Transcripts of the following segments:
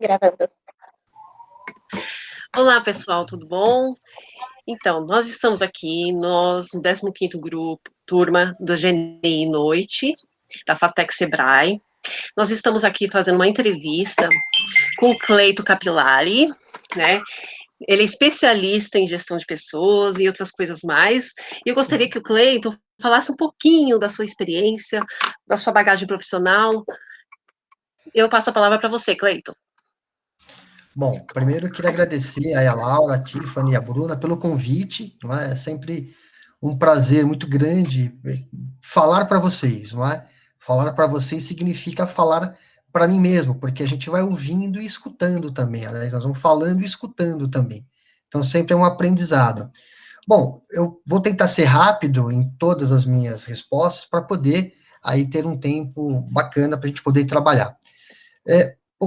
Gravando. Olá, pessoal, tudo bom? Então, nós estamos aqui, nós, no 15º grupo, turma da GNI Noite, da Fatec Sebrae. Nós estamos aqui fazendo uma entrevista com o Cleito Capilari, né? Ele é especialista em gestão de pessoas e outras coisas mais. E eu gostaria que o Cleito falasse um pouquinho da sua experiência, da sua bagagem profissional. Eu passo a palavra para você, Cleito. Bom, primeiro eu queria agradecer aí a Laura, a Tiffany e a Bruna pelo convite, não é? É sempre um prazer muito grande falar para vocês, não é? Falar para vocês significa falar para mim mesmo, porque a gente vai ouvindo e escutando também, aliás, nós vamos falando e escutando também. Então, sempre é um aprendizado. Bom, eu vou tentar ser rápido em todas as minhas respostas para poder aí ter um tempo bacana para a gente poder trabalhar.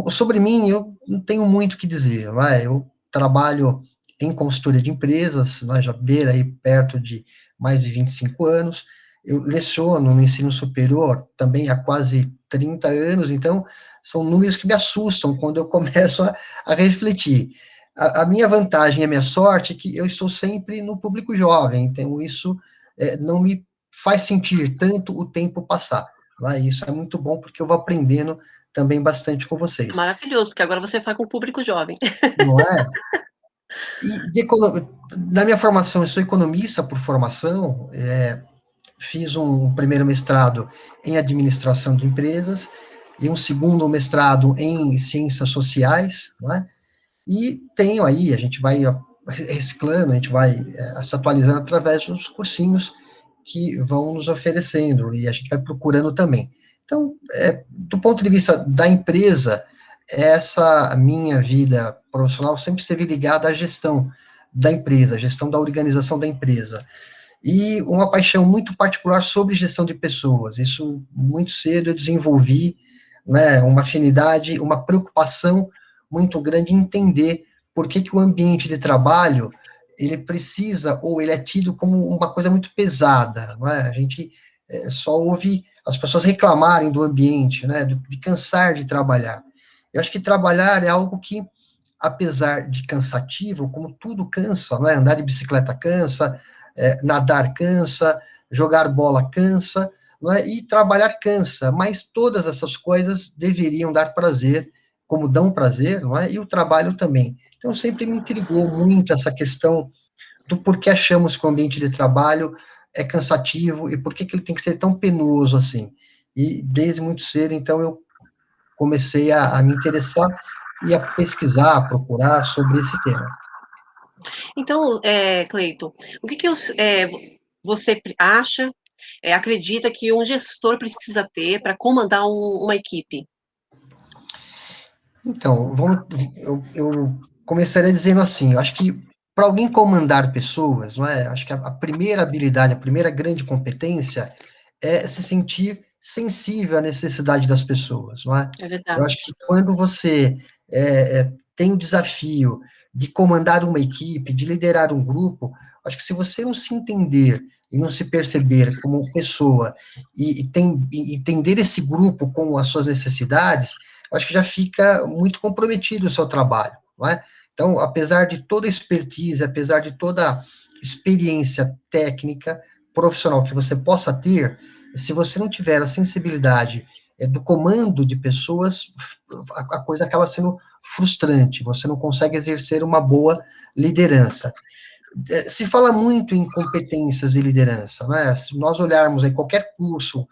Sobre mim, eu não tenho muito o que dizer, não é? Eu trabalho em consultoria de empresas, já beira aí perto de mais de 25 anos, eu leciono no ensino superior também há quase 30 anos, então são números que me assustam quando eu começo a refletir. A minha vantagem e a minha sorte é que eu estou sempre no público jovem, então isso não me faz sentir tanto o tempo passar. Não é? Isso é muito bom porque eu vou aprendendo também bastante com vocês. Maravilhoso, porque agora você fala com o público jovem. Não é? Na minha formação, eu sou economista por formação, fiz um primeiro mestrado em administração de empresas e um segundo mestrado em ciências sociais, não é? E tenho aí, a gente vai reciclando, a gente vai se atualizando através dos cursinhos que vão nos oferecendo e a gente vai procurando também. Então, do ponto de vista da empresa, essa minha vida profissional sempre esteve ligada à gestão da empresa, à gestão da organização da empresa. E uma paixão muito particular sobre gestão de pessoas. Isso, muito cedo, eu desenvolvi, né, uma afinidade, uma preocupação muito grande em entender por que, que o ambiente de trabalho ele precisa, ou ele é tido como uma coisa muito pesada, não é? A gente só ouve as pessoas reclamarem do ambiente, né, de cansar de trabalhar. Eu acho que trabalhar é algo que, apesar de cansativo, como tudo cansa, não é? Andar de bicicleta cansa, nadar cansa, jogar bola cansa, não é? E trabalhar cansa, mas todas essas coisas deveriam dar prazer, como dão prazer, não é? E o trabalho também. Então, sempre me intrigou muito essa questão do porquê achamos que o ambiente de trabalho é cansativo e por que, que ele tem que ser tão penoso assim. E desde muito cedo, então, eu comecei a me interessar e a pesquisar, a procurar sobre esse tema. Então, Cleito, o que você acha, acredita que um gestor precisa ter para comandar uma equipe? Então, eu começaria dizendo assim, eu acho que para alguém comandar pessoas, não é? Acho que a primeira habilidade, a primeira grande competência é se sentir sensível à necessidade das pessoas, não é? É Eu verdade. acho que quando você tem o desafio de comandar uma equipe, de liderar um grupo, acho que se você não se entender e não se perceber como pessoa e entender esse grupo com as suas necessidades, acho que já fica muito comprometido o seu trabalho, não é? Então, apesar de toda a expertise, apesar de toda a experiência técnica, profissional que você possa ter, se você não tiver a sensibilidade do comando de pessoas, a coisa acaba sendo frustrante, você não consegue exercer uma boa liderança. Se fala muito em competências de liderança, né? Se nós olharmos aí qualquer curso,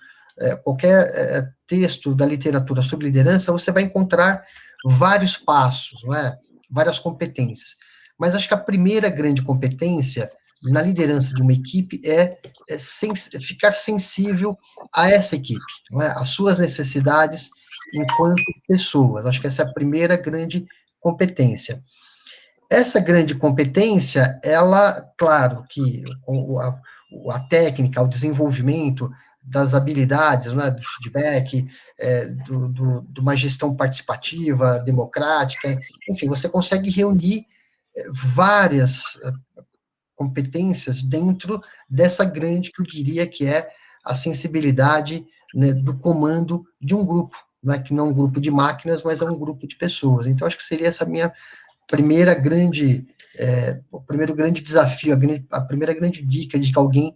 qualquer texto da literatura sobre liderança, você vai encontrar vários passos, não é? Várias competências. Mas acho que a primeira grande competência na liderança de uma equipe ficar sensível a essa equipe, não é? As suas necessidades enquanto pessoas. Acho que essa é a primeira grande competência. Essa grande competência, ela, claro, que a técnica, o desenvolvimento das habilidades, né, do feedback, de uma gestão participativa, democrática, enfim, você consegue reunir várias competências dentro dessa grande, que eu diria que é a sensibilidade, né, do comando de um grupo, não é que não é um grupo de máquinas, mas é um grupo de pessoas. Então, acho que seria essa minha primeira grande, o primeiro grande desafio, a primeira grande dica de que alguém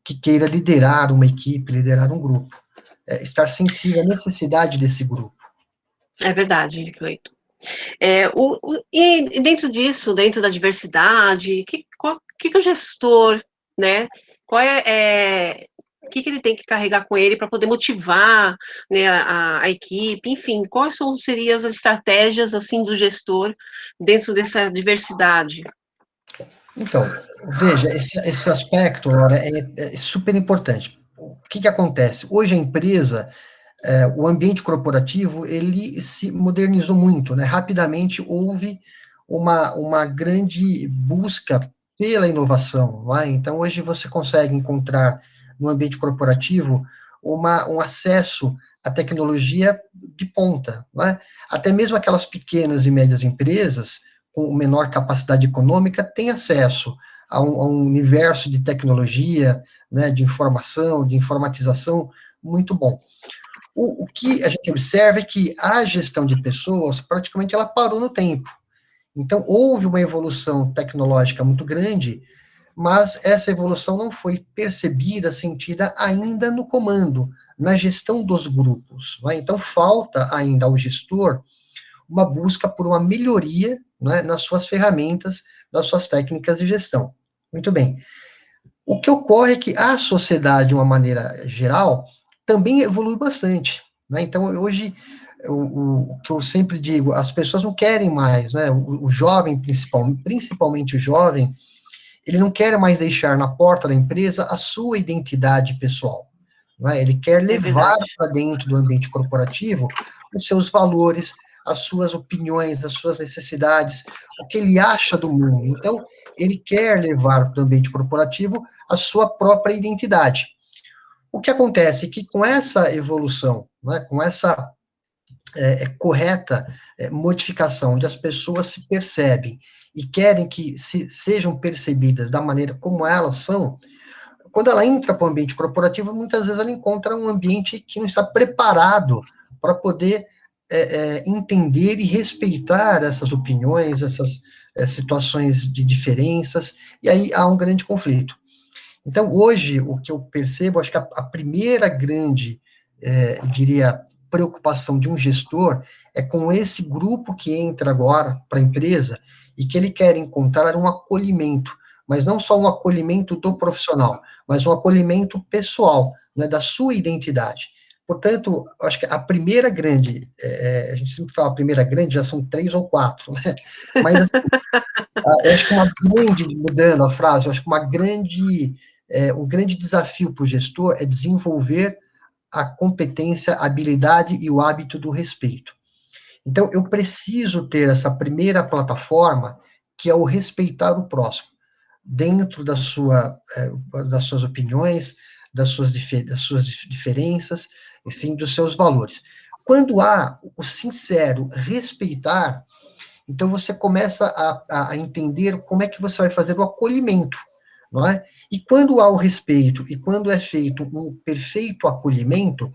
que queira liderar uma equipe, liderar um grupo, estar sensível à necessidade desse grupo. É verdade, Cleiton. E dentro disso, dentro da diversidade, que o gestor, né, o que ele tem que carregar com ele para poder motivar, né, a equipe, enfim, seriam as estratégias, assim, do gestor dentro dessa diversidade? Então, veja, esse aspecto, Laura, é super importante. O que acontece? Hoje a empresa, o ambiente corporativo, ele se modernizou muito, né? Rapidamente houve uma grande busca pela inovação, não é? Então, hoje você consegue encontrar no ambiente corporativo um acesso à tecnologia de ponta, não é? Até mesmo aquelas pequenas e médias empresas, com menor capacidade econômica, têm acesso a um universo de tecnologia, né, de informação, de informatização muito bom. O que a gente observa é que a gestão de pessoas, praticamente, ela parou no tempo. Então, houve uma evolução tecnológica muito grande, mas essa evolução não foi percebida, sentida ainda no comando, na gestão dos grupos. Né? Então, falta ainda ao gestor uma busca por uma melhoria, né, nas suas ferramentas, nas suas técnicas de gestão. Muito bem. O que ocorre é que a sociedade, de uma maneira geral, também evolui bastante. Né? Então, hoje, o que eu sempre digo, as pessoas não querem mais, né? O jovem, principalmente o jovem, ele não quer mais deixar na porta da empresa a sua identidade pessoal. Né? Ele quer É levar verdade. para dentro do ambiente corporativo os seus valores, as suas opiniões, as suas necessidades, o que ele acha do mundo. Então, ele quer levar para o ambiente corporativo a sua própria identidade. O que acontece é que com essa evolução, né, com essa correta modificação, onde as pessoas se percebem e querem que sejam percebidas da maneira como elas são, quando ela entra para o ambiente corporativo, muitas vezes ela encontra um ambiente que não está preparado para poder entender e respeitar essas opiniões, essas situações de diferenças, e aí há um grande conflito. Então, hoje, o que eu percebo, acho que a primeira grande, eu diria, preocupação de um gestor é com esse grupo que entra agora para a empresa e que ele quer encontrar um acolhimento, mas não só um acolhimento do profissional, mas um acolhimento pessoal, né, da sua identidade. Portanto, acho que a primeira grande, a gente sempre fala a primeira grande, já são 3 ou 4, né? Mas assim, eu acho que uma grande, mudando a frase, eu acho que um grande desafio para o gestor é desenvolver a competência, a habilidade e o hábito do respeito. Então, eu preciso ter essa primeira plataforma, que é o respeitar o próximo, dentro das suas opiniões, das suas diferenças, enfim, dos seus valores. Quando há o sincero respeitar, então você começa a entender como é que você vai fazer o acolhimento, não é? E quando há o respeito e quando é feito um perfeito acolhimento,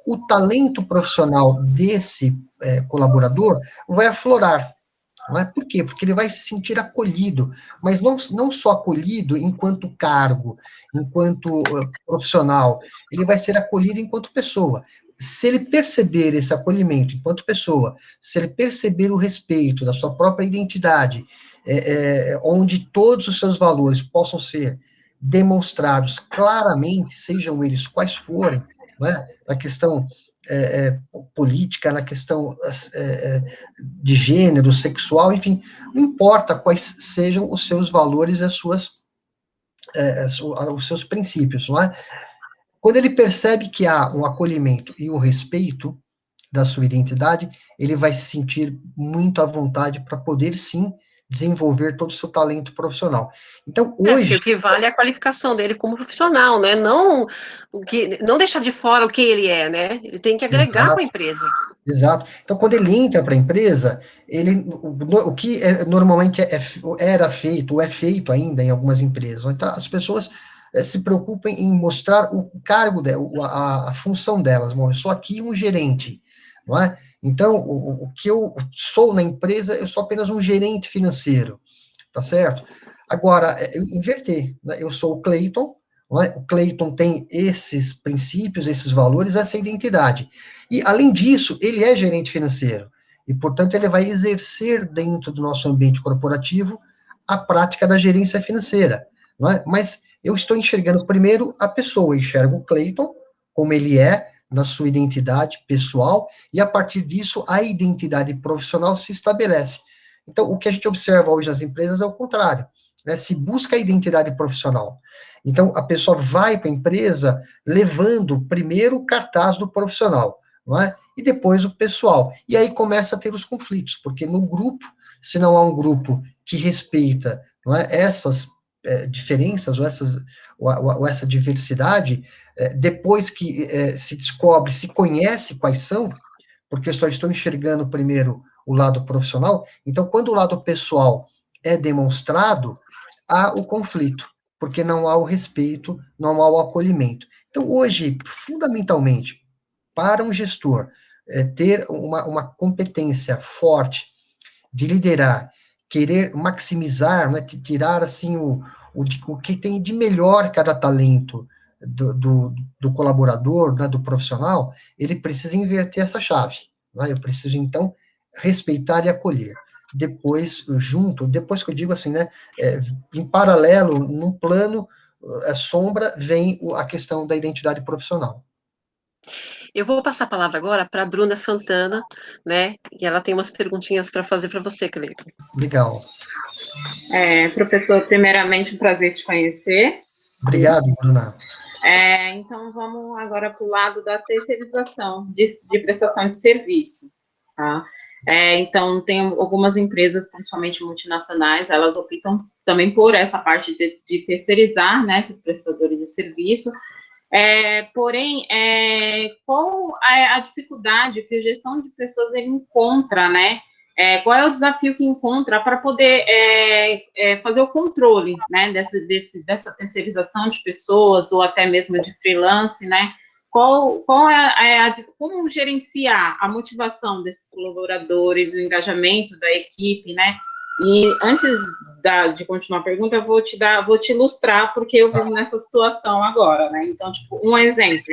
o talento profissional desse colaborador vai aflorar. Não é? Por quê? Porque ele vai se sentir acolhido, mas não só acolhido enquanto cargo, enquanto profissional, ele vai ser acolhido enquanto pessoa. Se ele perceber esse acolhimento enquanto pessoa, se ele perceber o respeito da sua própria identidade, onde todos os seus valores possam ser demonstrados claramente, sejam eles quais forem, né, na questão política, na questão de gênero, sexual, enfim, não importa quais sejam os seus valores e os seus princípios, não é? Quando ele percebe que há um acolhimento e um respeito da sua identidade, ele vai se sentir muito à vontade para poder, sim, desenvolver todo o seu talento profissional. Então, Porque hoje, o que vale é a qualificação dele como profissional, né? Não deixar de fora o que ele é, né? Ele tem que agregar com a exato, empresa. exato. Então, quando ele entra para a empresa, o que normalmente era feito, ou é feito ainda em algumas empresas, então as pessoas se preocupem em mostrar o cargo, a função delas. Bom, eu sou aqui um gerente, não é? Então, o que eu sou na empresa, eu sou apenas um gerente financeiro, tá certo? Agora, inverter, né? Eu sou o Cleiton, não é? O Cleiton tem esses princípios, esses valores, essa identidade. E, além disso, ele é gerente financeiro. E, portanto, ele vai exercer dentro do nosso ambiente corporativo a prática da gerência financeira, não é? Mas eu estou enxergando primeiro a pessoa, eu enxergo o Cleiton como ele é, na sua identidade pessoal, e a partir disso a identidade profissional se estabelece. Então, o que a gente observa hoje nas empresas é o contrário, né? Se busca a identidade profissional. Então, a pessoa vai para a empresa levando primeiro o cartaz do profissional, não é? E depois o pessoal. E aí começa a ter os conflitos, porque no grupo, se não há um grupo que respeita, não é, essas diferenças ou essa diversidade, depois que se descobre, se conhece quais são, porque eu só estou enxergando primeiro o lado profissional, então quando o lado pessoal é demonstrado, há o conflito, porque não há o respeito, não há o acolhimento. Então hoje, fundamentalmente, para um gestor ter uma competência forte de liderar, querer maximizar, né, tirar assim o que tem de melhor cada talento do colaborador, né, do profissional, ele precisa inverter essa chave. Né? Eu preciso, então, respeitar e acolher. Depois, junto, depois que eu digo assim, né, em paralelo, num plano, sombra, vem a questão da identidade profissional. Eu vou passar a palavra agora para a Bruna Santana, né? E ela tem umas perguntinhas para fazer para você, Cleiton. Legal. Professor, primeiramente, um prazer te conhecer. Obrigado, Bruna. Então, vamos agora para o lado da terceirização de prestação de serviço. Tá? Então, tem algumas empresas, principalmente multinacionais, elas optam também por essa parte de terceirizar, né, esses prestadores de serviço. Porém, qual é a dificuldade que a gestão de pessoas ele encontra, né? Qual é o desafio que encontra para poder fazer o controle, né, dessa terceirização de pessoas ou até mesmo de freelance, né? Como gerenciar a motivação desses colaboradores, o engajamento da equipe, né? E antes de continuar a pergunta, eu vou te ilustrar, porque eu vivo nessa situação agora, né? Então, tipo, um exemplo.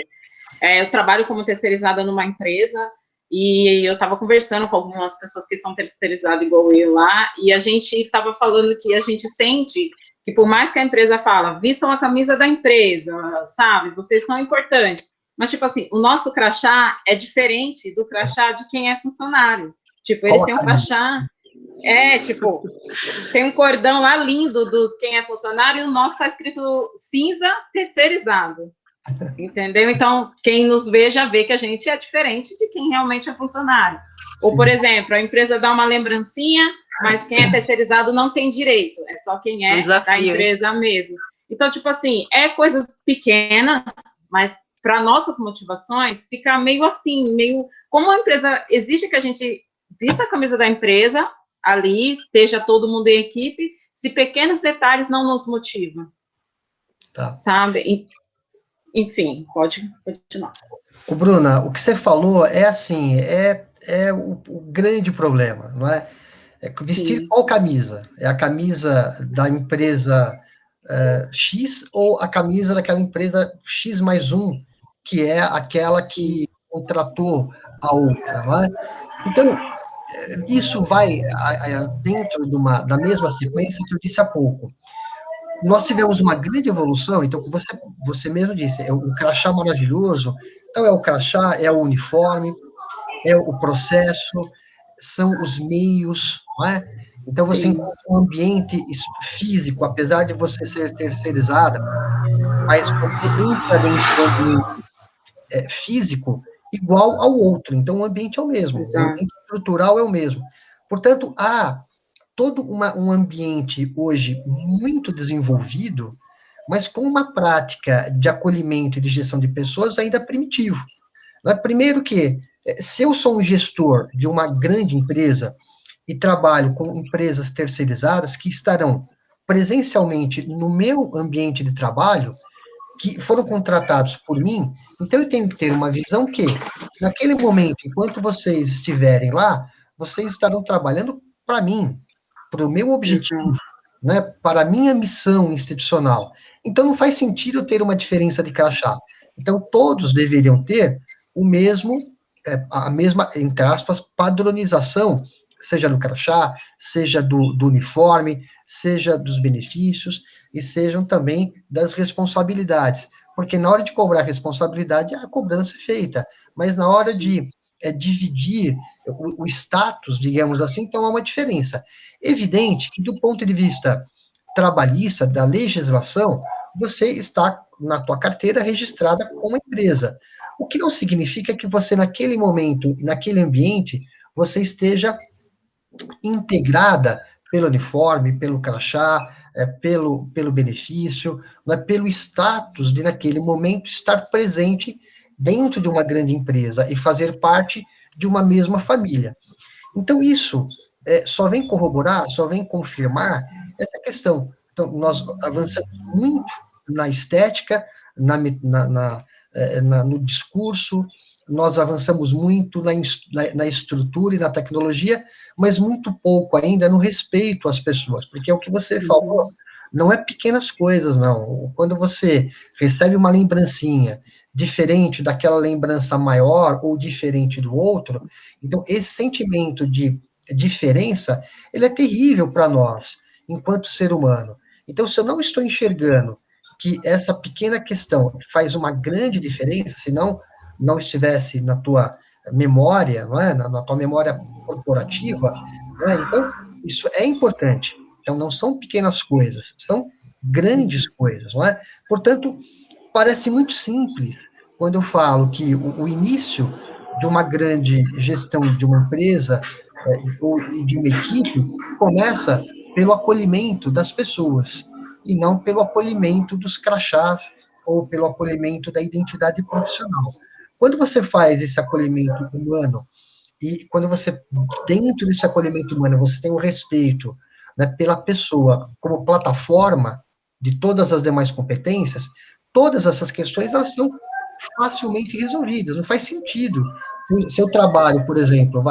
Eu trabalho como terceirizada numa empresa, e eu estava conversando com algumas pessoas que são terceirizadas igual eu lá, e a gente estava falando que a gente sente que por mais que a empresa fala, vistam a camisa da empresa, sabe? Vocês são importantes. Mas, tipo assim, o nosso crachá é diferente do crachá de quem é funcionário. Tipo, eles têm um crachá... tipo, tem um cordão lá lindo dos quem é funcionário e o nosso está escrito cinza terceirizado. Entendeu? Então, quem nos vê já vê que a gente é diferente de quem realmente é funcionário. Sim. Ou, por exemplo, a empresa dá uma lembrancinha, mas quem é terceirizado não tem direito. É só quem é da empresa mesmo. Então, tipo assim, coisas pequenas, mas para nossas motivações, fica meio assim, meio... Como a empresa exige que a gente vista a camisa da empresa, ali, esteja todo mundo em equipe, se pequenos detalhes não nos motivam. Tá. Sabe? Enfim, pode continuar. Bruna, o que você falou é assim, o grande problema, não é? Vestir Sim. Qual camisa? É a camisa da empresa X ou a camisa daquela empresa X mais um, que é aquela que contratou a outra, não é? Então, isso vai dentro da mesma sequência que eu disse há pouco. Nós tivemos uma grande evolução, então, você mesmo disse, é um crachá maravilhoso, então é o crachá, é o uniforme, é o processo, são os meios, não é? Então, você encontra um ambiente físico, apesar de você ser terceirizada, mas você entra dentro do ambiente físico igual ao outro, então o ambiente é o mesmo, o ambiente estrutural é o mesmo. Portanto, há todo um ambiente hoje muito desenvolvido, mas com uma prática de acolhimento e de gestão de pessoas ainda primitivo. Primeiro que, se eu sou um gestor de uma grande empresa e trabalho com empresas terceirizadas que estarão presencialmente no meu ambiente de trabalho, que foram contratados por mim, então eu tenho que ter uma visão que, naquele momento, enquanto vocês estiverem lá, vocês estarão trabalhando para mim, para o meu objetivo, né, para a minha missão institucional. Então não faz sentido eu ter uma diferença de crachá. Então todos deveriam ter o mesmo, a mesma, entre aspas, padronização, seja do crachá, seja do uniforme, seja dos benefícios, e sejam também das responsabilidades. Porque na hora de cobrar responsabilidade, a cobrança é feita, mas na hora de dividir o status, digamos assim, então há uma diferença. Evidente que, do ponto de vista trabalhista, da legislação, você está na tua carteira registrada como empresa. O que não significa que você, naquele momento, naquele ambiente, você esteja integrada pelo uniforme, pelo crachá, pelo benefício, né, pelo status de, naquele momento, estar presente dentro de uma grande empresa e fazer parte de uma mesma família. Então, isso só vem corroborar, só vem confirmar essa questão. Então, nós avançamos muito na estética, no discurso, nós avançamos muito na estrutura e na tecnologia, mas muito pouco ainda no respeito às pessoas, porque é o que você falou, não é pequenas coisas, não. Quando você recebe uma lembrancinha diferente daquela lembrança maior ou diferente do outro, então esse sentimento de diferença, ele é terrível para nós, enquanto ser humano. Então, se eu não estou enxergando que essa pequena questão faz uma grande diferença, se não estivesse na tua memória, não é? Na tua memória corporativa, não é? Então, isso é importante. Então, não são pequenas coisas, são grandes coisas, não é? Portanto, parece muito simples quando eu falo que o início de uma grande gestão de uma empresa ou de uma equipe começa pelo acolhimento das pessoas e não pelo acolhimento dos crachás ou pelo acolhimento da identidade profissional. Quando você faz esse acolhimento humano e quando você, dentro desse acolhimento humano, você tem o respeito, né, pela pessoa como plataforma de todas as demais competências, todas essas questões, elas são facilmente resolvidas, não faz sentido. Se eu trabalho, por exemplo,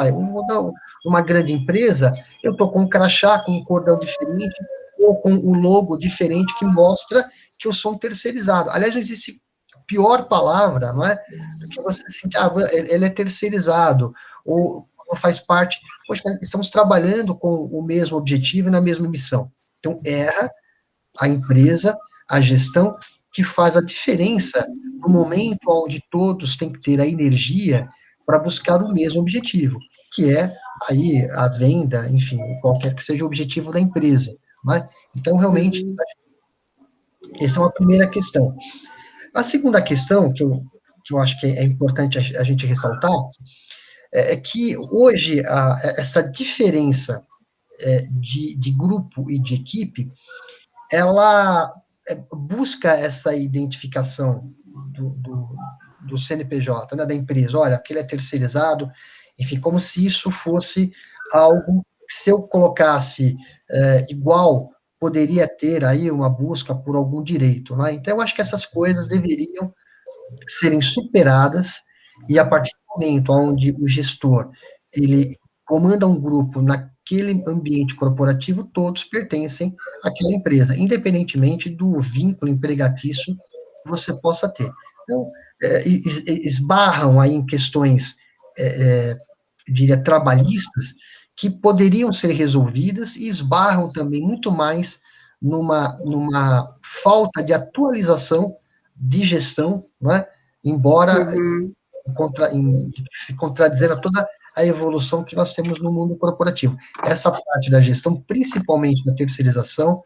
uma grande empresa, eu estou com um crachá, com um cordão diferente, ou com um logo diferente que mostra que eu sou um terceirizado. Aliás, não existe pior palavra, não é? Do que você sentir, ele é terceirizado, ou faz parte. Poxa, estamos trabalhando com o mesmo objetivo e na mesma missão. Então, erra a empresa, a gestão, que faz a diferença no momento onde todos têm que ter a energia para buscar o mesmo objetivo, que é aí a venda, enfim, qualquer que seja o objetivo da empresa. Né? Então, realmente, essa é uma primeira questão. A segunda questão, que eu acho que é importante a gente ressaltar, é que hoje essa diferença de grupo e de equipe, ela busca essa identificação do CNPJ, né, da empresa. Olha, aquele é terceirizado, enfim, como se isso fosse algo que, se eu colocasse igual, poderia ter aí uma busca por algum direito. Né? Então, eu acho que essas coisas deveriam serem superadas, e a partir do momento onde o gestor ele comanda um grupo naquele ambiente corporativo, todos pertencem àquela empresa, independentemente do vínculo empregatício que você possa ter. Então, esbarram aí em questões, diria, trabalhistas, que poderiam ser resolvidas, e esbarram também muito mais numa falta de atualização de gestão, né? Embora se contradizer a toda a evolução que nós temos no mundo corporativo. Essa parte da gestão, principalmente da terceirização,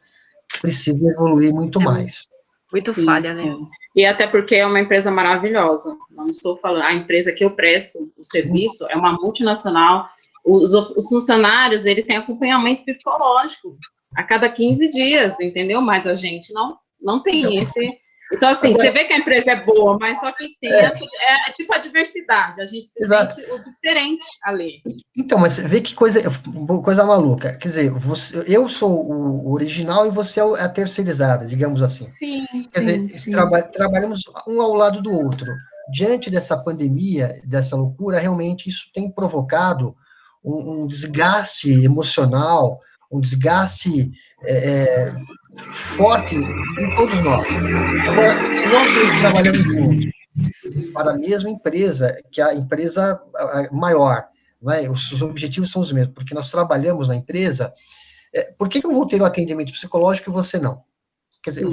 precisa evoluir muito mais. Muito falha, né? E até porque é uma empresa maravilhosa. Não estou falando, a empresa que eu presto o serviço é uma multinacional. Os funcionários, eles têm acompanhamento psicológico a cada 15 dias, entendeu? Mas a gente não tem Então, assim, Agora, você vê que a empresa é boa, mas só que tem é tipo a diversidade, a gente se exato. sente o diferente ali. Então, mas vê que coisa maluca. Quer dizer, eu sou o original e você é a terceirizada, digamos assim. Sim, Quer dizer, sim, sim. trabalhamos um ao lado do outro. Diante dessa pandemia, dessa loucura, realmente isso tem provocado um desgaste emocional, um desgaste é, forte em todos nós. Agora, se nós dois trabalhamos juntos para a mesma empresa, que é a empresa maior, né, os objetivos são os mesmos, porque nós trabalhamos na empresa, por que eu vou ter o atendimento psicológico e você não? Quer dizer, Sim.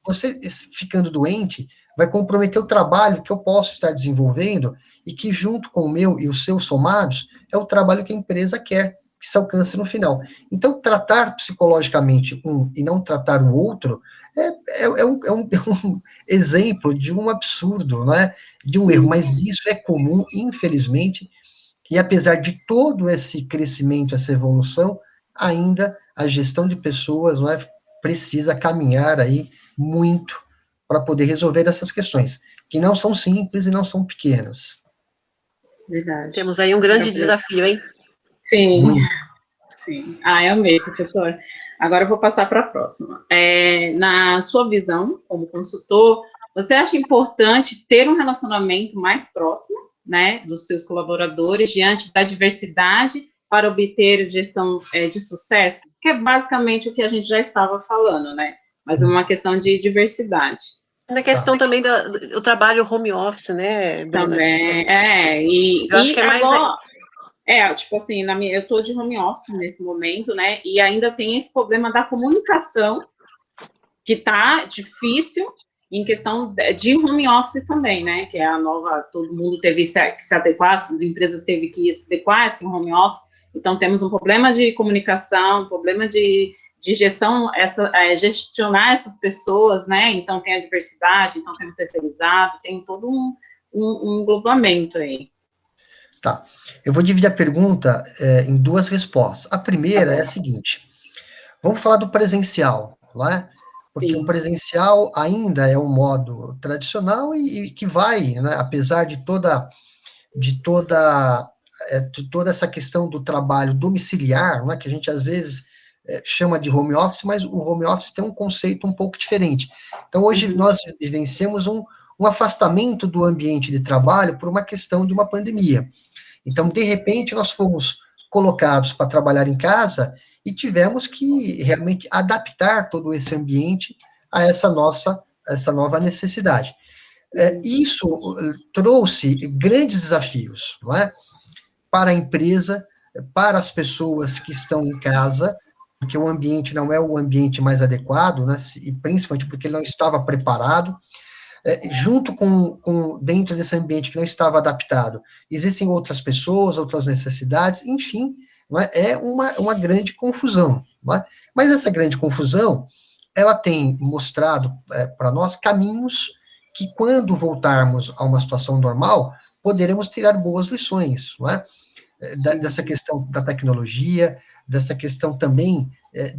você ficando doente vai comprometer o trabalho que eu posso estar desenvolvendo e que, junto com o meu e os seus somados, é o trabalho que a empresa quer que se alcance no final. Então, tratar psicologicamente um e não tratar o outro é um exemplo de um absurdo, né? De um erro, mas isso é comum, infelizmente, e apesar de todo esse crescimento, essa evolução, ainda a gestão de pessoas, não é, precisa caminhar aí muito para poder resolver essas questões, que não são simples e não são pequenas. Verdade. Temos aí um grande desafio, hein? Sim, Muito. sim. Eu amei, professor. Agora eu vou passar para a próxima. Na sua visão, como consultor, você acha importante ter um relacionamento mais próximo, né, dos seus colaboradores diante da diversidade para obter gestão de sucesso? Que é basicamente o que a gente já estava falando, né? Mas uma questão de diversidade. Na questão também do trabalho home office, né, Bruna? Também, Eu acho que é mais... agora, tipo assim, eu estou de home office nesse momento, né, e ainda tem esse problema da comunicação, que tá difícil, em questão de home office também, né, que é a nova, todo mundo teve que se adequar, as empresas teve que se adequar a esse home office, então temos um problema de comunicação, um problema de gestão, gestionar essas pessoas, né, então tem a diversidade, então tem o terceirizado, tem todo um englobamento aí. Tá. Eu vou dividir a pergunta em duas respostas. A primeira é a seguinte: vamos falar do presencial, não é? Porque Sim. o presencial ainda é um modo tradicional e que vai, né, apesar de toda essa questão do trabalho domiciliar, né, que a gente às vezes chama de home office, mas o home office tem um conceito um pouco diferente. Então, hoje nós vivenciamos um afastamento do ambiente de trabalho por uma questão de uma pandemia. Então, de repente, nós fomos colocados para trabalhar em casa e tivemos que realmente adaptar todo esse ambiente a essa nova necessidade. Isso trouxe grandes desafios, não é? Para a empresa, para as pessoas que estão em casa, porque o ambiente não é o ambiente mais adequado, né? E principalmente porque ele não estava preparado. Junto dentro desse ambiente que não estava adaptado, existem outras pessoas, outras necessidades, enfim, é uma grande confusão. Mas essa grande confusão, ela tem mostrado para nós caminhos que, quando voltarmos a uma situação normal, poderemos tirar boas lições, dessa questão da tecnologia, dessa questão também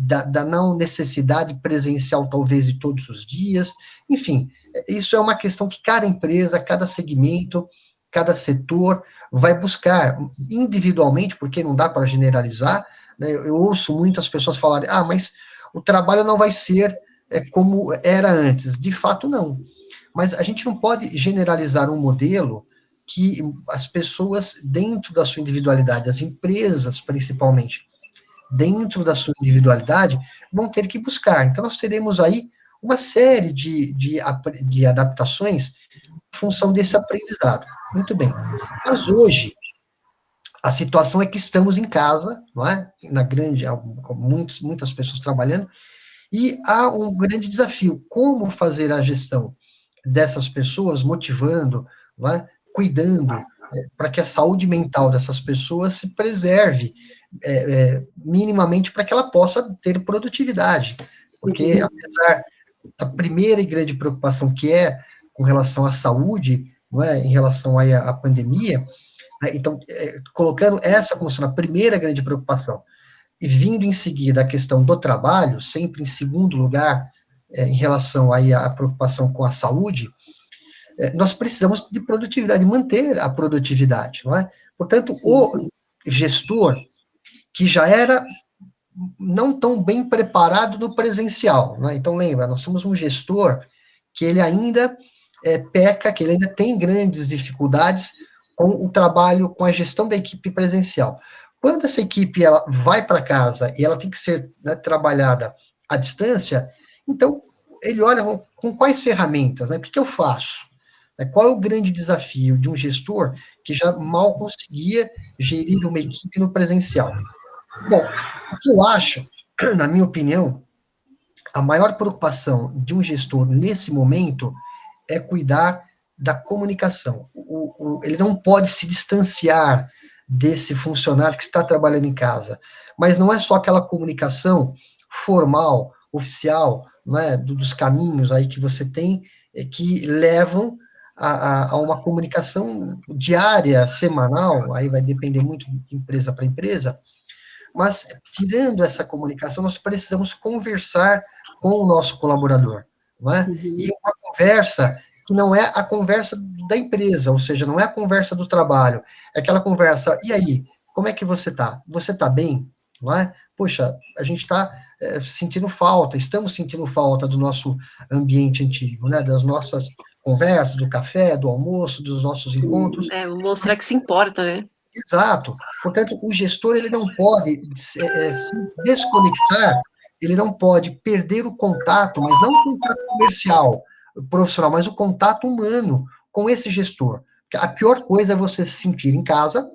da não necessidade presencial, talvez, de todos os dias, enfim, isso é uma questão que cada empresa, cada segmento, cada setor vai buscar individualmente, porque não dá para generalizar, né? Eu ouço muitas pessoas falarem, mas o trabalho não vai ser como era antes. De fato, não. Mas a gente não pode generalizar um modelo que as pessoas, dentro da sua individualidade, as empresas, principalmente, dentro da sua individualidade, vão ter que buscar. Então, nós teremos aí uma série de adaptações em função desse aprendizado. Muito bem. Mas hoje, a situação é que estamos em casa, não é? Muitas pessoas trabalhando, e há um grande desafio: como fazer a gestão dessas pessoas, motivando, não é? Cuidando, para que a saúde mental dessas pessoas se preserve minimamente para que ela possa ter produtividade. Porque, apesar da primeira e grande preocupação que é com relação à saúde, não é, em relação aí à pandemia, né, então, colocando essa como sendo a primeira grande preocupação, e vindo em seguida a questão do trabalho, sempre em segundo lugar, em relação aí à preocupação com a saúde, nós precisamos de produtividade, manter a produtividade, não é? Portanto, o gestor que já era não tão bem preparado no presencial, né? Então, lembra, nós somos um gestor que ele ainda peca, que ele ainda tem grandes dificuldades com o trabalho, com a gestão da equipe presencial. Quando essa equipe ela vai para casa e ela tem que ser, né, trabalhada à distância, então ele olha com quais ferramentas, né? O que eu faço? Qual é o grande desafio de um gestor que já mal conseguia gerir uma equipe no presencial? Bom, o que eu acho, na minha opinião, a maior preocupação de um gestor nesse momento é cuidar da comunicação. Ele não pode se distanciar desse funcionário que está trabalhando em casa. Mas não é só aquela comunicação formal, oficial, né, dos caminhos aí que você tem, que levam a uma comunicação diária, semanal, aí vai depender muito de empresa para empresa, mas, tirando essa comunicação, nós precisamos conversar com o nosso colaborador, não é? E uma conversa que não é a conversa da empresa, ou seja, não é a conversa do trabalho, é aquela conversa, e aí, como é que você está? Você está bem? Não é? Poxa, a gente está sentindo falta, estamos sentindo falta do nosso ambiente antigo, né? Das nossas conversas, do café, do almoço, dos nossos encontros. Mostrar que se importa, né? Exato. Portanto, o gestor ele não pode se desconectar, ele não pode perder o contato, mas não o contato comercial, profissional, mas o contato humano com esse gestor. Porque a pior coisa é você se sentir em casa,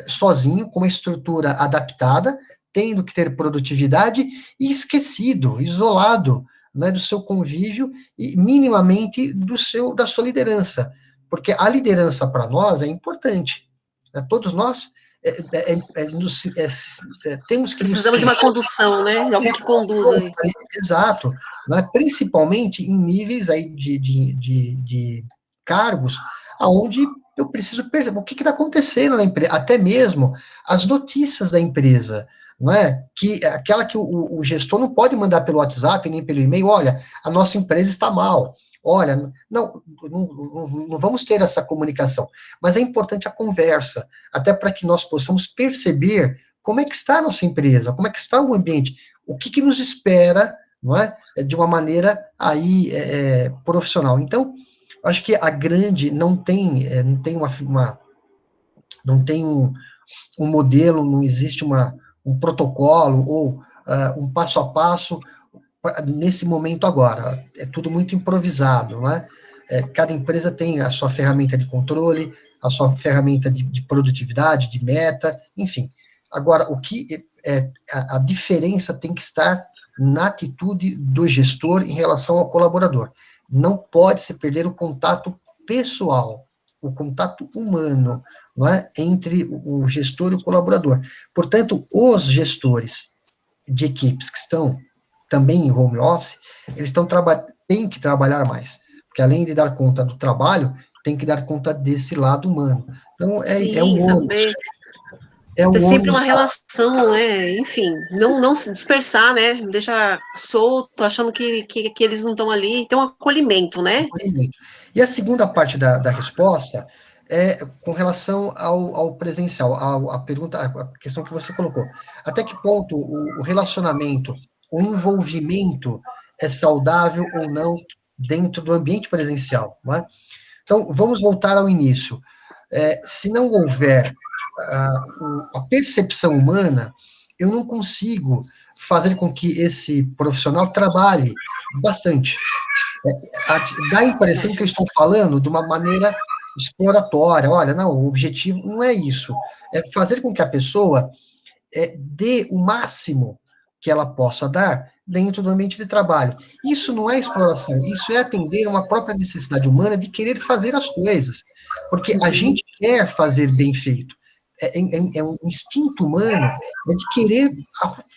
sozinho, com uma estrutura adaptada, tendo que ter produtividade e esquecido, isolado, né, do seu convívio e minimamente da sua liderança. Porque a liderança para nós é importante. Todos nós temos que... Precisamos de uma condução, né? De alguém que conduza. Exato. Né? Principalmente em níveis aí de cargos, aonde eu preciso perceber o que está acontecendo na empresa, até mesmo as notícias da empresa, não é? Aquela que o gestor não pode mandar pelo WhatsApp, nem pelo e-mail, olha, a nossa empresa está mal. Olha, não vamos ter essa comunicação, mas é importante a conversa, até para que nós possamos perceber como é que está a nossa empresa, como é que está o ambiente, o que nos espera, não é? De uma maneira aí profissional. Então, acho que a grande não tem um modelo, não existe um protocolo ou um passo a passo nesse momento agora. É tudo muito improvisado, né? Cada empresa tem a sua ferramenta de controle, a sua ferramenta de produtividade, de meta, enfim. Agora, o que a diferença tem que estar na atitude do gestor em relação ao colaborador. Não pode se perder o contato pessoal, o contato humano, não é? Entre o gestor e o colaborador. Portanto, os gestores de equipes que estão também em home office, eles têm que trabalhar mais, porque além de dar conta do trabalho, tem que dar conta desse lado humano. Então, é um ônus. Ter sempre uma relação, né? Enfim, não se dispersar, né? Deixar solto, achando que eles não estão ali. Tem um acolhimento, né? E a segunda parte da resposta é com relação ao presencial, a pergunta, a questão que você colocou. Até que ponto o relacionamento, o envolvimento é saudável ou não dentro do ambiente presencial, não é? Então, vamos voltar ao início. Se não houver a percepção humana, eu não consigo fazer com que esse profissional trabalhe bastante. Dá a impressão que eu estou falando de uma maneira exploratória. Olha, não, o objetivo não é isso. É fazer com que a pessoa dê o máximo que ela possa dar dentro do ambiente de trabalho. Isso não é exploração, isso é atender a uma própria necessidade humana de querer fazer as coisas. Porque a gente quer fazer bem feito. É um instinto humano de querer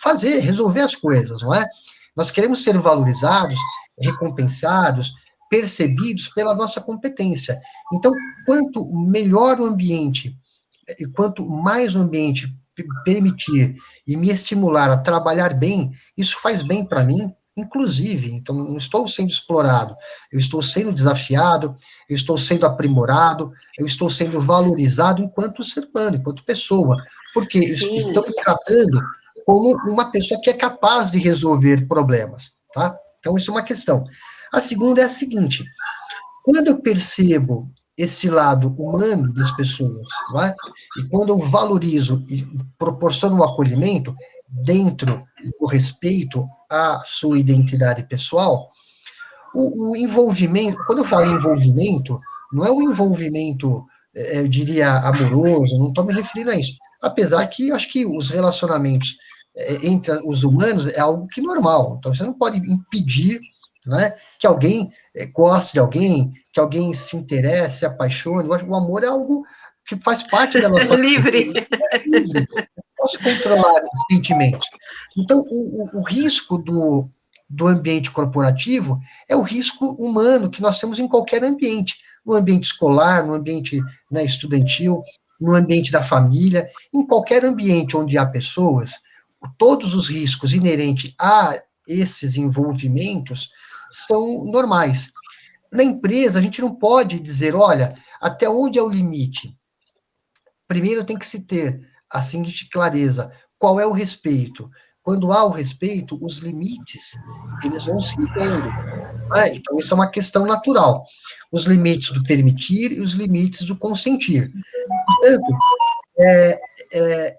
fazer, resolver as coisas, não é? Nós queremos ser valorizados, recompensados, percebidos pela nossa competência. Então, quanto melhor o ambiente, e quanto mais o ambiente permitir e me estimular a trabalhar bem, isso faz bem para mim inclusive, então não estou sendo explorado, eu estou sendo desafiado, eu estou sendo aprimorado, eu estou sendo valorizado enquanto ser humano, enquanto pessoa, porque estão me tratando como uma pessoa que é capaz de resolver problemas, tá? Então, isso é uma questão. A segunda é a seguinte, quando eu percebo esse lado humano das pessoas, não é? E quando eu valorizo e proporciono um acolhimento dentro do respeito à sua identidade pessoal, o envolvimento, quando eu falo envolvimento, não é um envolvimento, eu diria, amoroso, não estou me referindo a isso. Apesar que eu acho que os relacionamentos entre os humanos é algo que é normal. Então, você não pode impedir, né, que alguém goste de alguém, que alguém se interesse, se apaixone. Eu acho que o amor é algo que faz parte da nossa livre. É livre. Não posso controlar esses sentimentos. Então, o risco do ambiente corporativo é o risco humano que nós temos em qualquer ambiente, no ambiente escolar, no ambiente, né, estudantil, no ambiente da família, em qualquer ambiente onde há pessoas, todos os riscos inerentes a esses envolvimentos são normais. Na empresa, a gente não pode dizer, olha, até onde é o limite? Primeiro tem que se ter a seguinte clareza, qual é o respeito? Quando há o respeito, os limites, eles vão se impondo. Né? Então, isso é uma questão natural. Os limites do permitir e os limites do consentir. Portanto, é, é,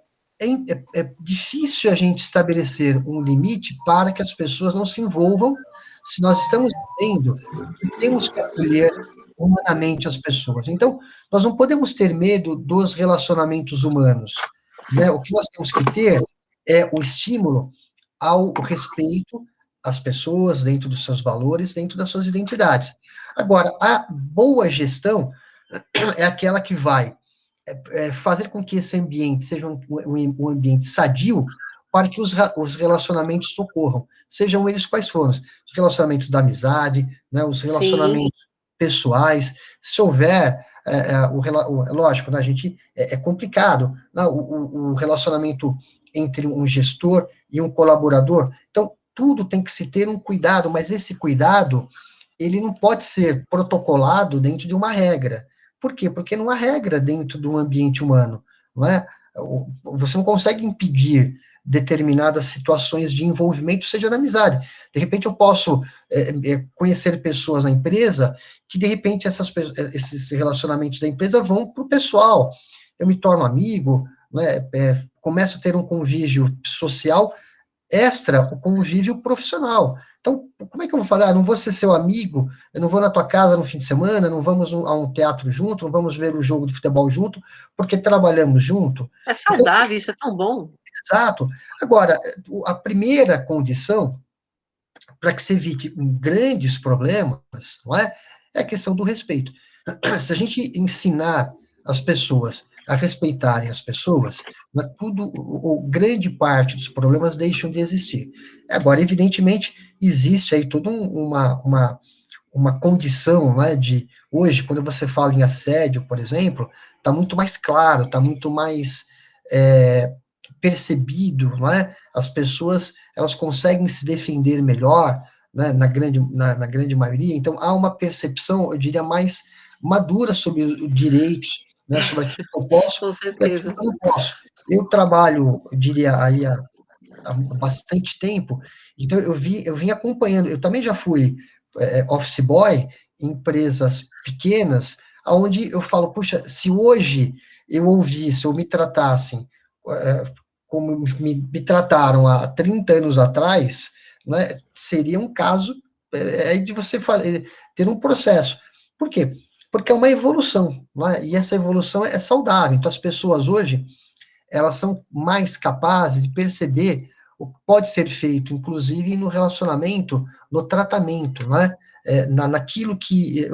é difícil a gente estabelecer um limite para que as pessoas não se envolvam se nós estamos dizendo que temos que acolher humanamente as pessoas. Então, nós não podemos ter medo dos relacionamentos humanos. Né? O que nós temos que ter é o estímulo ao respeito às pessoas, dentro dos seus valores, dentro das suas identidades. Agora, a boa gestão é aquela que vai fazer com que esse ambiente seja um ambiente sadio para que os relacionamentos socorram, sejam eles quais forem, os relacionamentos da amizade, né, os relacionamentos pessoais, se houver, lógico, né, a gente, é complicado, né, o relacionamento entre um gestor e um colaborador, então, tudo tem que se ter um cuidado, mas esse cuidado, ele não pode ser protocolado dentro de uma regra. Por quê? Porque não há regra dentro do ambiente humano, não é? Você não consegue impedir determinadas situações de envolvimento, seja na amizade. De repente, eu posso conhecer pessoas na empresa que, de repente, esses relacionamentos da empresa vão para o pessoal. Eu me torno amigo, né, começo a ter um convívio social extra o convívio profissional. Então, como é que eu vou falar? Não vou ser seu amigo, eu não vou na tua casa no fim de semana, não vamos a um teatro junto, não vamos ver o jogo de futebol junto, porque trabalhamos junto. É saudável, isso é tão bom. Exato. Agora, a primeira condição para que se evite grandes problemas, não é? É a questão do respeito. Se a gente ensinar as pessoas a respeitarem as pessoas, tudo, ou grande parte dos problemas deixam de existir. Agora, evidentemente, existe aí toda uma condição, né, de, hoje, quando você fala em assédio, por exemplo, está muito mais claro, está muito mais percebido, não é? As pessoas, elas conseguem se defender melhor, né, na grande maioria, então há uma percepção, eu diria, mais madura sobre os direitos, né, sobre aquilo que eu posso e aquilo que eu não posso. Eu trabalho, eu diria, aí há bastante tempo, então eu vim acompanhando, eu também já fui office boy em empresas pequenas, onde eu falo, puxa, se hoje eu ouvisse ou me tratassem como me trataram há 30 anos atrás, né, seria um caso de você ter um processo. Por quê? Porque é uma evolução, né, e essa evolução é saudável. Então, as pessoas hoje, elas são mais capazes de perceber o que pode ser feito, inclusive no relacionamento, no tratamento, né, naquilo que,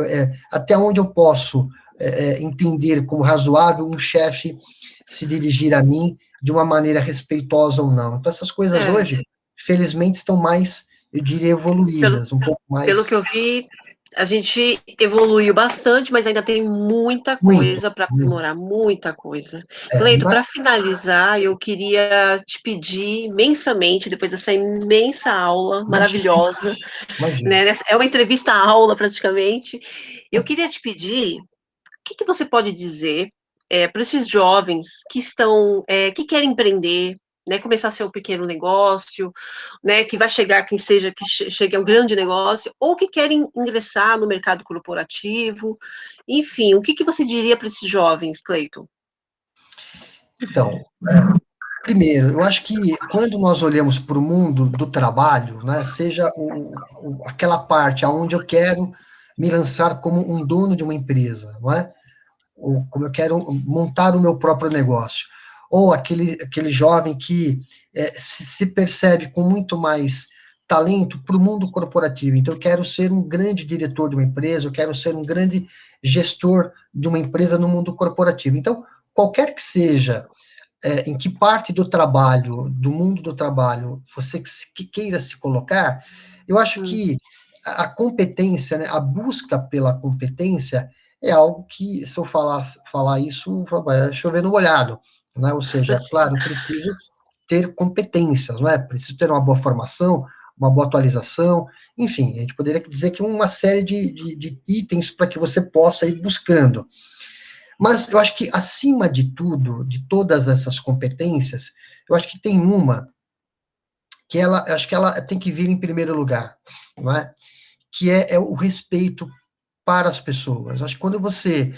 até onde eu posso entender como razoável um chefe se dirigir a mim de uma maneira respeitosa ou não. Então, essas coisas hoje, felizmente, estão mais, eu diria, evoluídas, um pouco mais... Pelo que eu vi, A gente evoluiu bastante, mas ainda tem muita Muito, coisa para muito. aprimorar, muita coisa. É, Cleito, para finalizar, eu queria te pedir imensamente, depois dessa imensa aula maravilhosa, imagina. né? É uma entrevista-aula praticamente. Eu queria te pedir, o que você pode dizer para esses jovens que estão, que querem empreender, né, começar seu pequeno negócio, né, que vai chegar, quem seja, que chegue a um grande negócio, ou que querem ingressar no mercado corporativo, enfim, o que você diria para esses jovens, Cleiton? Então, primeiro, eu acho que quando nós olhamos para o mundo do trabalho, né, seja aquela parte aonde eu quero me lançar como um dono de uma empresa, não é? Ou como eu quero montar o meu próprio negócio, ou aquele jovem que se percebe com muito mais talento para o mundo corporativo. Então, eu quero ser um grande diretor de uma empresa, eu quero ser um grande gestor de uma empresa no mundo corporativo. Então, qualquer que seja em que parte do trabalho, do mundo do trabalho, você que queira se colocar, eu acho que a competência, né, a busca pela competência é algo que, se eu falar isso, vai chover no molhado, né? Ou seja, claro, eu preciso ter competências, não é? Preciso ter uma boa formação, uma boa atualização, enfim, a gente poderia dizer que uma série de itens para que você possa ir buscando. Mas eu acho que, acima de tudo, de todas essas competências, eu acho que tem uma que acho que ela tem que vir em primeiro lugar, não é? Que é o respeito para as pessoas. Eu acho que quando você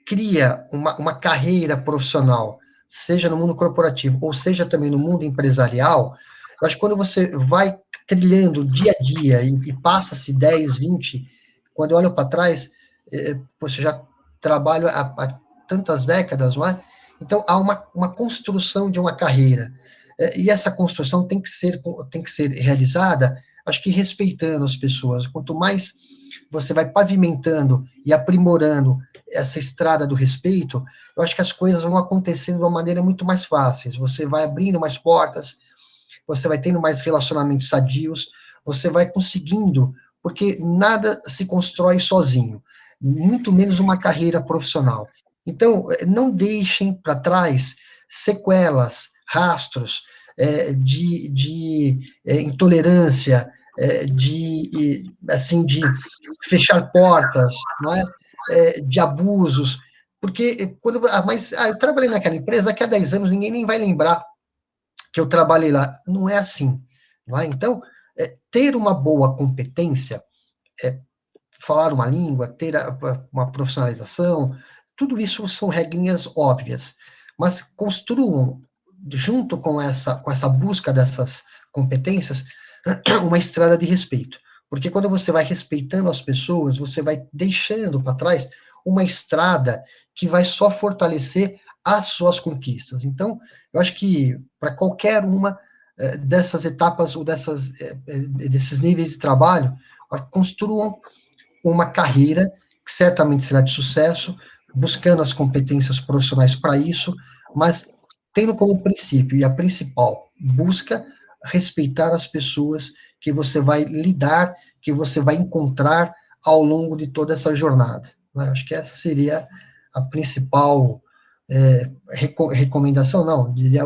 cria uma carreira profissional, seja no mundo corporativo ou seja também no mundo empresarial, eu acho que quando você vai trilhando dia a dia e passa-se 10, 20, quando eu olho para trás, você já trabalha há tantas décadas, não é? Então, há uma construção de uma carreira. E essa construção tem que ser realizada, acho que respeitando as pessoas. Quanto mais você vai pavimentando e aprimorando essa estrada do respeito, eu acho que as coisas vão acontecendo de uma maneira muito mais fácil. Você vai abrindo mais portas, você vai tendo mais relacionamentos sadios, você vai conseguindo, porque nada se constrói sozinho, muito menos uma carreira profissional. Então, não deixem para trás sequelas, rastros de intolerância, assim, de fechar portas, não é? De abusos, porque eu trabalhei naquela empresa, daqui a 10 anos ninguém nem vai lembrar que eu trabalhei lá. Não é assim. Não é? Então, ter uma boa competência, falar uma língua, ter uma profissionalização, tudo isso são regrinhas óbvias, mas construam, junto com essa busca dessas competências, uma estrada de respeito. Porque quando você vai respeitando as pessoas, você vai deixando para trás uma estrada que vai só fortalecer as suas conquistas. Então, eu acho que para qualquer uma dessas etapas ou desses níveis de trabalho, construam uma carreira que certamente será de sucesso, buscando as competências profissionais para isso, mas tendo como princípio e a principal busca respeitar as pessoas que você vai lidar, que você vai encontrar ao longo de toda essa jornada. Né? Acho que essa seria a principal recomendação, não, diria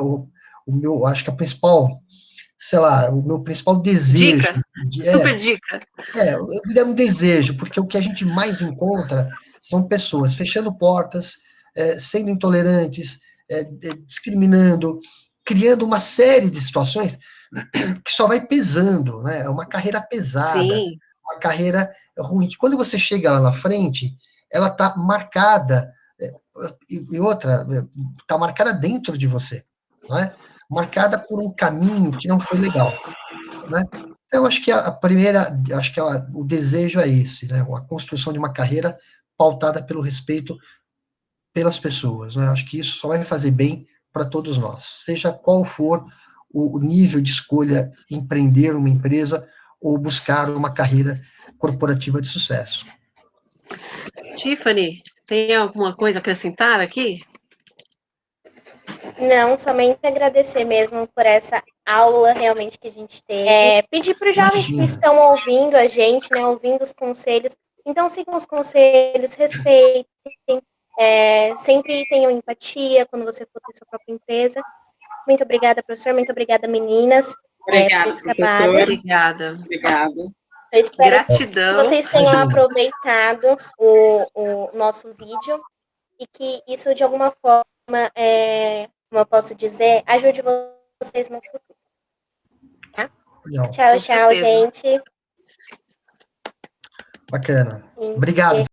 acho que a principal, sei lá, o meu principal desejo Dica, super dica. eu diria um desejo, porque o que a gente mais encontra são pessoas fechando portas, sendo intolerantes, discriminando, criando uma série de situações que só vai pesando, né? É uma carreira pesada, Sim. uma carreira ruim. Quando você chega lá na frente, ela está marcada, e outra, está marcada dentro de você, não é? Marcada por um caminho que não foi legal, né? Eu acho que a primeira, acho que o desejo é esse, né? A construção de uma carreira pautada pelo respeito pelas pessoas, né? Acho que isso só vai fazer bem para todos nós, seja qual for o nível de escolha, empreender uma empresa ou buscar uma carreira corporativa de sucesso. Tiffany, tem alguma coisa a acrescentar aqui? Não, somente agradecer mesmo por essa aula realmente que a gente teve. Pedir para os jovens que estão ouvindo a gente, né, ouvindo os conselhos, Então, sigam os conselhos, respeitem, sempre tenham empatia quando você for ter sua própria empresa. Muito obrigada, professor. Muito obrigada, meninas. Obrigada, por esse professor. trabalho. Obrigada. Obrigada. Eu espero Gratidão. que vocês tenham aproveitado o nosso vídeo e que isso, de alguma forma, como eu posso dizer, ajude vocês no futuro. Tá? Legal. Tchau, Com tchau, certeza. gente. Bacana. Sim. Obrigado.